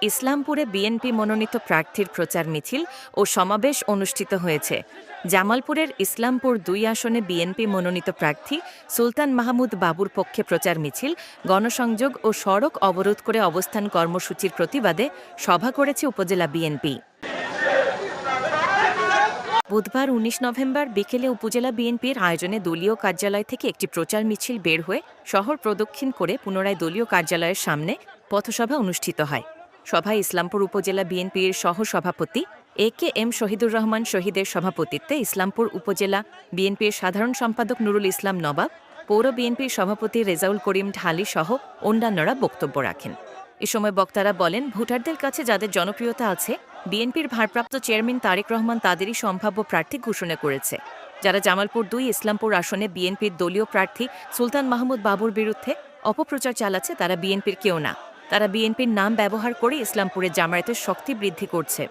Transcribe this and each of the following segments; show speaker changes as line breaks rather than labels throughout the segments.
ইসলামপুরে BNP মনোনীত প্রার্থীর প্রচার মিছিল ও সমাবেশ অনুষ্ঠিত হয়েছে। জামালপুরের ইসলামপুর ২ আসনে বিএনপি মনোনীত প্রার্থী সুলতান মাহমুদ বাবুর পক্ষে প্রচার মিছিল, গণসংযোগ ও সড়ক অবরোধ করে অবস্থান কর্মসূচির প্রতিবাদে সভা করেছে উপজেলা বিএনপি। বুধবার ১৯ নভেম্বর বিকেলে উপজেলা বিএনপির আয়োজনে দলীয় কার্যালয় থেকে একটি প্রচার মিছিল বের হয়ে শহর প্রদক্ষিণ করে পুনরায় দলীয় কার্যালয়ের সামনে পথসভা অনুষ্ঠিত হয়। সভায় ইসলামপুর উপজেলা বিএনপির সহসভাপতি এ.কে.এম. শহীদুর রহমান শহীদের সভাপতিত্বে ইসলামপুর উপজেলা বিএনপির সাধারণ সম্পাদক নুরুল ইসলাম নবাব, পৌর বিএনপির সভাপতি রেজাউল করিম ঢালী সহ অন্যান্যরা বক্তব্য রাখেন। এ সময় বক্তারা বলেন, ভোটারদের কাছে যাদের জনপ্রিয়তা আছে, বিএনপির ভারপ্রাপ্ত চেয়ারম্যান তারেক রহমান তাদেরই সম্ভাব্য প্রার্থী ঘোষণা করেছে। যারা জামালপুর ২ ইসলামপুর আসনে বিএনপির দলীয় প্রার্থী সুলতান মাহমুদ বাবুর বিরুদ্ধে অপপ্রচার চালাচ্ছে, তারা বিএনপির কেউ না। তারা বিএনপির নাম ব্যবহার করে ইসলামপুরে জামায়াতের শক্তি বৃদ্ধি করছে।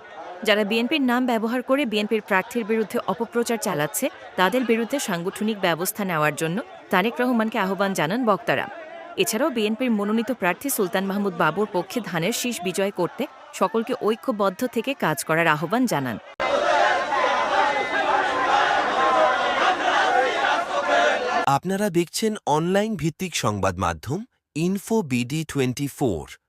যারা বিএনপির নাম ব্যবহার করে বিএনপির প্রার্থীর বিরুদ্ধে অপপ্রচার চালাচ্ছে, তাদের বিরুদ্ধে সাংগঠনিক ব্যবস্থা নেওয়ার জন্য তারেক রহমানকে আহ্বান জানান বক্তারা। এছাড়াও বিএনপির মনোনীত প্রার্থী সুলতান মাহমুদ বাবুর পক্ষে ধানের শীষ বিজয় করতে সকলকে ঐক্যবদ্ধ থেকে কাজ করার আহ্বান জানান।
আপনারা দেখছেন অনলাইন ভিত্তিক সংবাদ মাধ্যম ইনফো BD24।